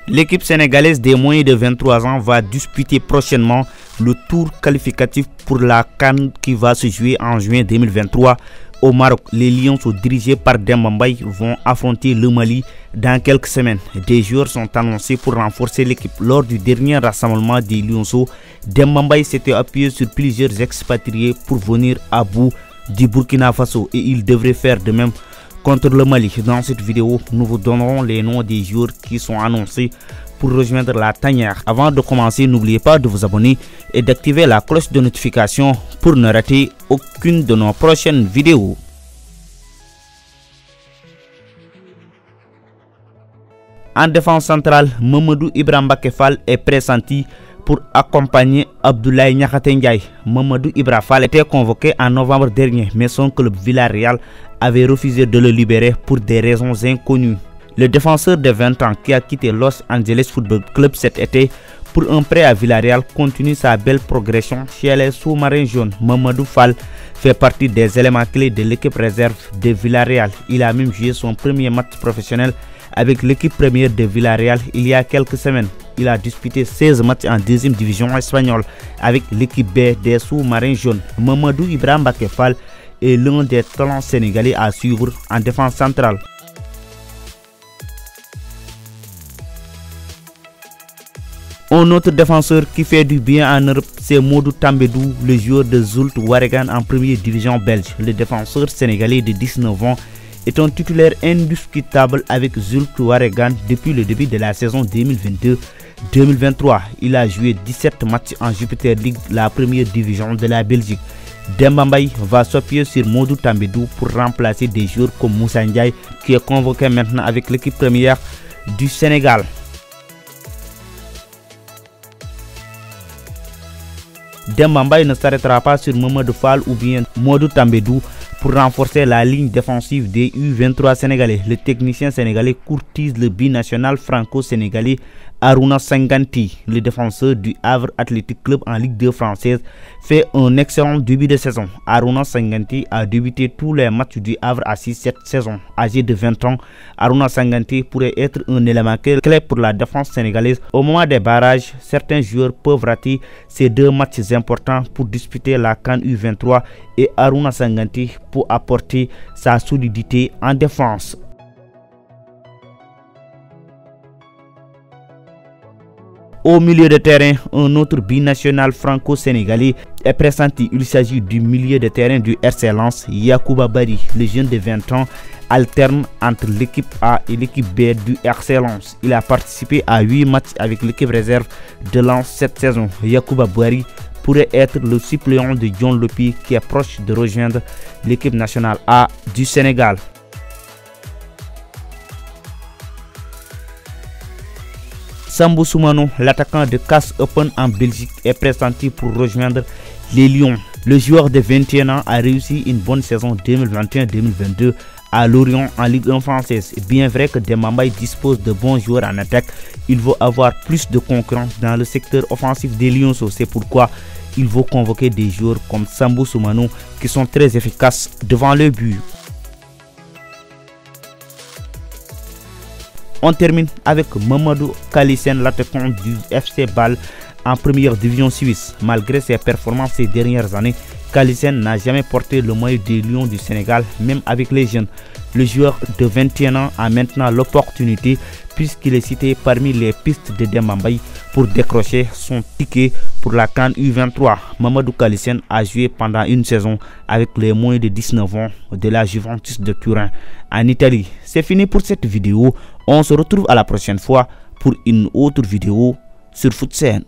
L'équipe sénégalaise des moins de 23 ans va disputer prochainement le tour qualificatif pour la CAN qui va se jouer en juin 2023 au Maroc. Les Lions dirigés par Demba Mbaye vont affronter le Mali dans quelques semaines. Des joueurs sont annoncés pour renforcer l'équipe. Lors du dernier rassemblement des Lionceaux, Demba Mbaye s'était appuyé sur plusieurs expatriés pour venir à bout du Burkina Faso et il devrait faire de même contre le Mali. Dans cette vidéo, nous vous donnerons les noms des joueurs qui sont annoncés pour rejoindre la tanière. Avant de commencer, n'oubliez pas de vous abonner et d'activer la cloche de notification pour ne rater aucune de nos prochaines vidéos. En défense centrale, Mamadou Ibra Mbacké Fall est pressenti pour accompagner Abdoulaye Niakhaté Ndiaye. Mamadou Ibra Fall était convoqué en novembre dernier, mais son club Villarreal avait refusé de le libérer pour des raisons inconnues. Le défenseur de 20 ans qui a quitté Los Angeles Football Club cet été pour un prêt à Villarreal continue sa belle progression chez les sous-marins jaunes. Mamadou Fall fait partie des éléments clés de l'équipe réserve de Villarreal. Il a même joué son premier match professionnel avec l'équipe première de Villarreal il y a quelques semaines. Il a disputé 16 matchs en deuxième division espagnole avec l'équipe B des sous-marins jaunes. Mamadou Ibra Mbacké Fall est l'un des talents sénégalais à suivre en défense centrale. Un autre défenseur qui fait du bien en Europe, c'est Modou Tambédou, le joueur de Zulte Waregem en première division belge. Le défenseur sénégalais de 19 ans est un titulaire indiscutable avec Zulte Waregem depuis le début de la saison 2022-2023. Il a joué 17 matchs en Jupiter League, la première division de la Belgique. Demba Mbaye va s'appuyer sur Modou Tambédou pour remplacer des joueurs comme Moussa Ndiaye qui est convoqué maintenant avec l'équipe première du Sénégal. Demba Mbaye ne s'arrêtera pas sur Mamadou Fall ou bien Modou Tambédou pour renforcer la ligne défensive des U23 sénégalais. Le technicien sénégalais courtise le binational franco-sénégalais Arouna Sanganti. Le défenseur du Havre Athletic Club en Ligue 2 française fait un excellent début de saison. Arouna Sanganti a débuté tous les matchs du Havre assis cette saison. Âgé de 20 ans, Arouna Sanganti pourrait être un élément clé pour la défense sénégalaise. Au moment des barrages, certains joueurs peuvent rater ces deux matchs importants pour disputer la CAN U23 et Arouna Sanganti pour apporter sa solidité en défense. Au milieu de terrain, un autre binational franco-sénégalais est pressenti. Il s'agit du milieu de terrain du RC Lens, Yacouba Bari. Le jeune de 20 ans alterne entre l'équipe A et l'équipe B du RC Lens. Il a participé à 8 matchs avec l'équipe réserve de Lens cette saison. Yacouba Bari pourrait être le suppléant de John Lopi qui est proche de rejoindre l'équipe nationale A du Sénégal. Sambou Soumano, l'attaquant de CAS Open en Belgique, est pressenti pour rejoindre les Lions. Le joueur de 21 ans a réussi une bonne saison 2021-2022 à Lorient en Ligue 1 française. Bien vrai que Demba Mbaye dispose de bons joueurs en attaque, il veut avoir plus de concurrence dans le secteur offensif des Lionceaux. C'est pourquoi il veut convoquer des joueurs comme Sambou Soumano qui sont très efficaces devant le but. On termine avec Mamadou Kalisen, l'attaquant du FC Bâle en première division suisse. Malgré ses performances ces dernières années, Kalisen n'a jamais porté le maillot des Lions du Sénégal, même avec les jeunes. Le joueur de 21 ans a maintenant l'opportunité, puisqu'il est cité parmi les pistes de Demba Mbaye pour décrocher son ticket pour la CAN U23. Mamadou Kalisen a joué pendant une saison avec les moins de 19 ans de la Juventus de Turin en Italie. C'est fini pour cette vidéo. On se retrouve à la prochaine fois pour une autre vidéo sur FootSen.